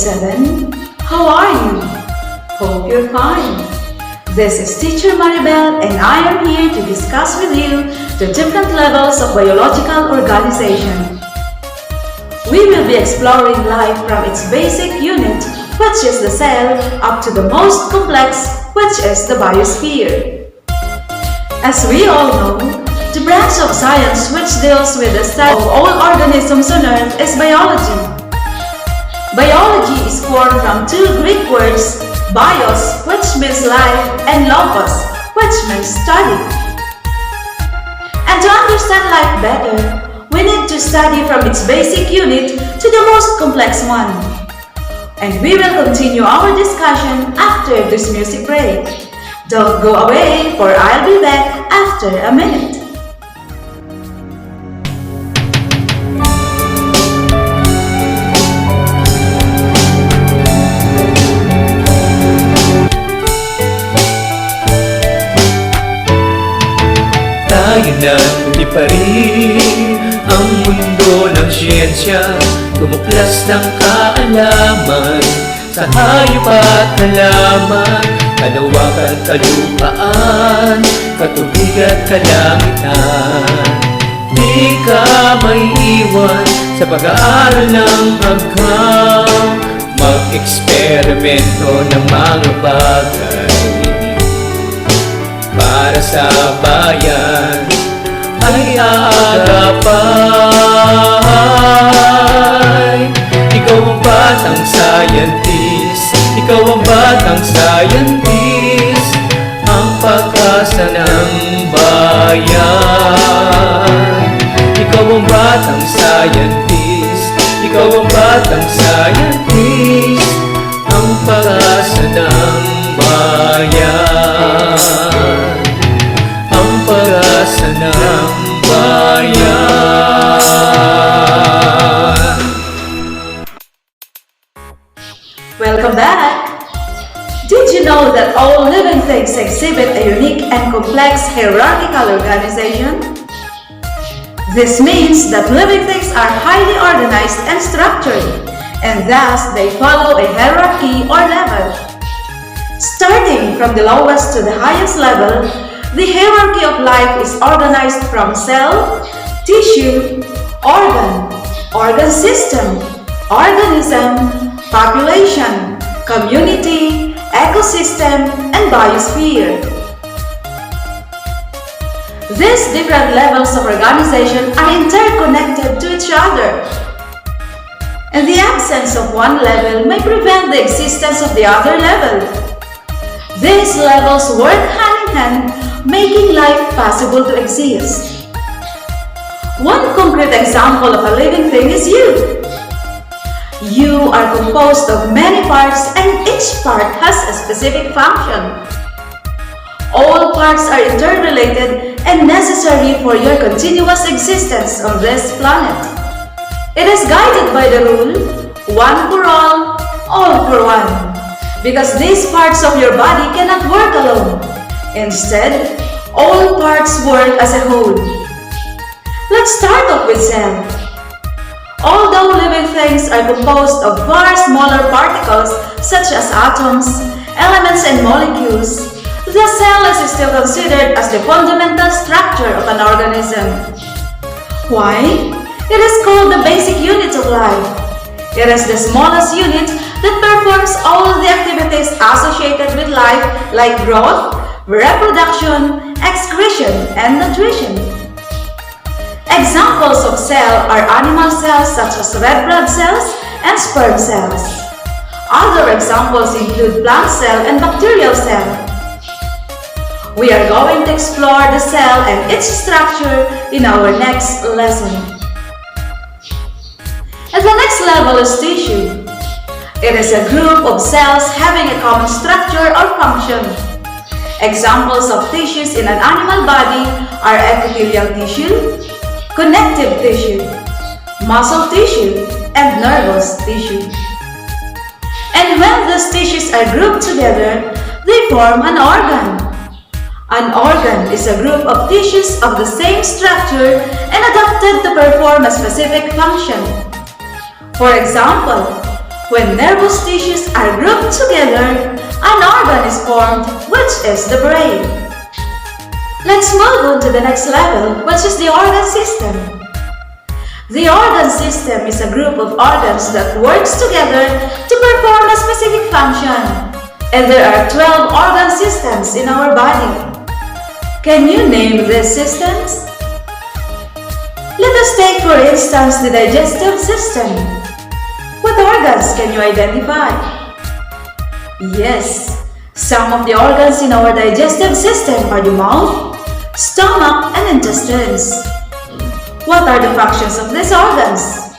7. How are you? Hope you're fine. This is Teacher Maribel and I am here to discuss with you the different levels of biological organization. We will be exploring life from its basic unit, which is the cell, up to the most complex, which is the biosphere. As we all know, the branch of science which deals with the study of all organisms on Earth is biology. Biology is formed from two Greek words, bios, which means life, and logos, which means study. And to understand life better, we need to study from its basic unit to the most complex one. And we will continue our discussion after this music break. Don't go away, for I'll be back after a minute. Tayo nang liparin ang mundo ng siyensya, tumuklas ng kaalaman sa hayop at halaman, kalawakan, kalupaan, katubig at kalangitan. Di ka may iwan sa pag-aaral ng agham, mag-eksperimento ng mga bagay para sa bayan ay aagapay. Ikaw ang batang scientist, ikaw ang batang scientist, ang pag-asa ng bayan. Ikaw ang batang scientist, ikaw ang batang scientist, ang pag-asa ng bayan. Ang pag-asa ng bayan. Welcome back! Did you know that all living things exhibit a unique and complex hierarchical organization? This means that living things are highly organized and structured, and thus they follow a hierarchy or level. Starting from the lowest to the highest level, the hierarchy of life is organized from cell, tissue, organ system, organism, population, community, ecosystem, and biosphere. These different levels of organization are interconnected to each other, and the absence of one level may prevent the existence of the other level. These levels work hand in hand, making life possible to exist. One concrete example of a living thing is you. You are composed of many parts and each part has a specific function. All parts are interrelated and necessary for your continuous existence on this planet. It is guided by the rule, one for all for one, because these parts of your body cannot work alone. Instead, all parts work as a whole. Let's start off with cell. Although living things are composed of far smaller particles such as atoms, elements, and molecules, the cell is still considered as the fundamental structure of an organism. Why? It is called the basic unit of life. It is the smallest unit that performs all the activities associated with life like growth, reproduction, excretion, and nutrition. Examples of cell are animal cells such as red blood cells and sperm cells. Other examples include plant cell and bacterial cell. We are going to explore the cell and its structure in our next lesson. And the next level is tissue. It is a group of cells having a common structure or function. Examples of tissues in an animal body are epithelial tissue, connective tissue, muscle tissue, and nervous tissue. And when these tissues are grouped together, they form an organ. An organ is a group of tissues of the same structure and adapted to perform a specific function. For example, When nervous tissues are grouped together, an organ is formed, which is the brain. Let's move on to the next level, which is the organ system. The organ system is a group of organs that works together to perform a specific function. And there are 12 organ systems in our body. Can you name these systems? Let us take for instance the digestive system. What organs can you identify? Yes, some of the organs in our digestive system are the mouth, stomach, and intestines. What are the functions of these organs?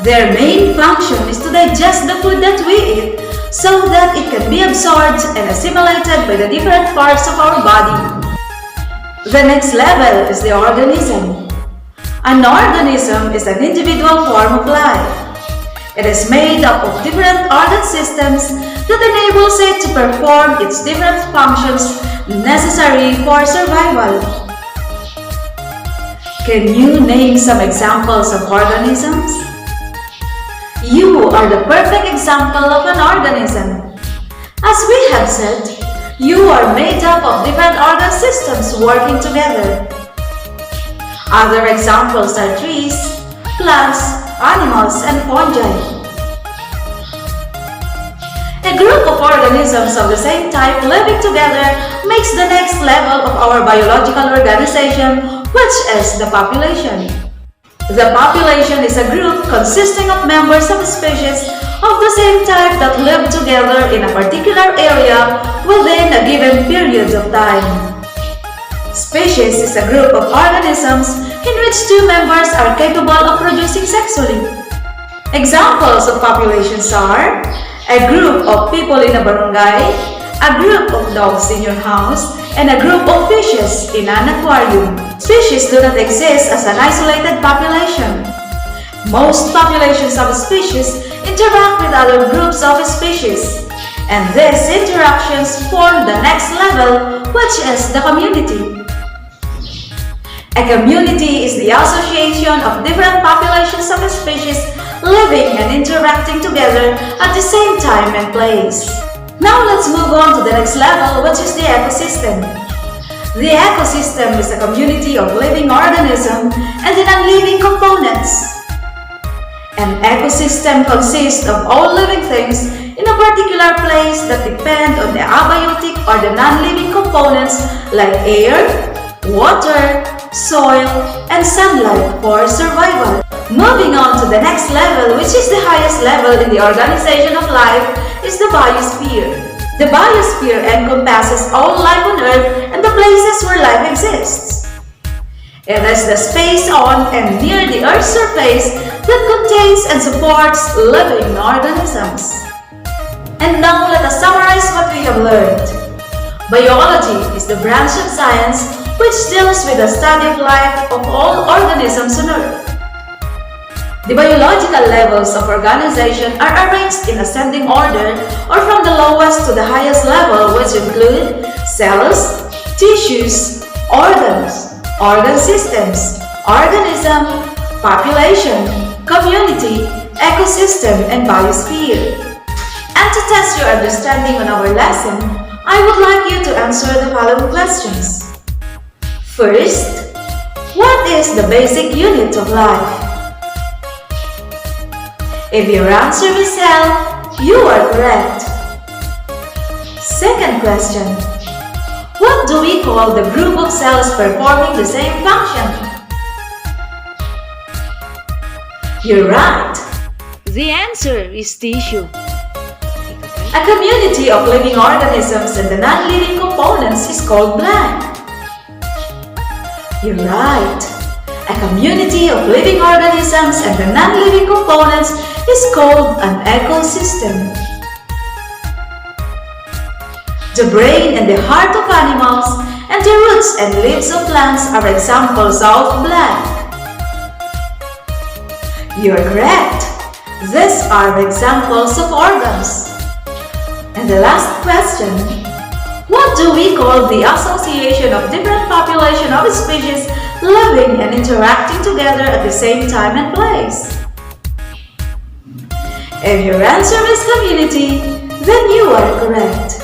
Their main function is to digest the food that we eat so that it can be absorbed and assimilated by the different parts of our body. The next level is the organism. An organism is an individual form of life. It is made up of different organ systems that enables it to perform its different functions necessary for survival. Can you name some examples of organisms? You are the perfect example of an organism. As we have said, you are made up of different organ systems working together. Other examples are trees, plants, animals, and fungi. A group of organisms of the same type living together makes the next level of our biological organization, which is the population. The population is a group consisting of members of a species of the same type that live together in a particular area within a given period of time. Species is a group of organisms in which two members are capable of producing sexually. Examples of populations are a group of people in a barangay, a group of dogs in your house, and a group of fishes in an aquarium. Species do not exist as an isolated population. Most populations of species interact with other groups of species, and these interactions form the next level, which is the community. A community is the association of different populations of species living and interacting together at the same time and place. Now let's move on to the next level, which is the ecosystem. The ecosystem is a community of living organisms and the non-living components. An ecosystem consists of all living things in a particular place that depend on the abiotic or the non-living components like air, water, soil, and sunlight for survival. Moving on to the next level, which is the highest level in the organization of life, is the biosphere. The biosphere encompasses all life on Earth and the places where life exists. It is the space on and near the Earth's surface that contains and supports living organisms. And now let us summarize what we have learned. Biology is the branch of science which deals with the study of life of all organisms on Earth. The biological levels of organization are arranged in ascending order or from the lowest to the highest level, which include cells, tissues, organs, organ systems, organism, population, community, ecosystem, and biosphere. And to test your understanding on our lesson, I would like you to answer the following questions. First, what is the basic unit of life? If your answer is cell, you are correct. Second question, what do we call the group of cells performing the same function? You're right. The answer is tissue. A community of living organisms and the non-living components is called blank. You're right. A community of living organisms and the non-living components is called an ecosystem. The brain and the heart of animals and the roots and leaves of plants are examples of blank. You're correct. These are examples of organs. And the last question, what do we call the association of different populations of species living and interacting together at the same time and place? If your answer is community, then you are correct.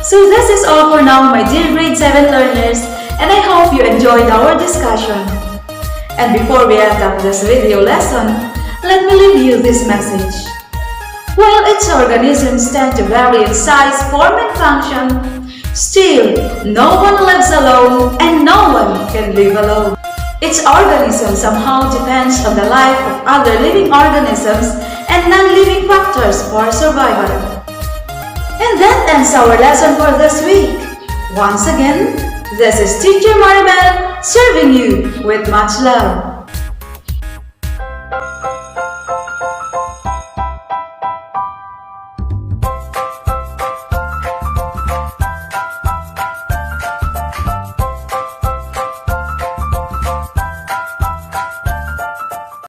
So this is all for now, my dear grade 7 learners, and I hope you enjoyed our discussion. And before we end up this video lesson, let me leave you this message. While each organisms tend to vary in size, form, and function, still, no one lives alone and no one can live alone. Each organism somehow depends on the life of other living organisms and non-living factors for survival. And that ends our lesson for this week. Once again, this is Teacher Maribel serving you with much love.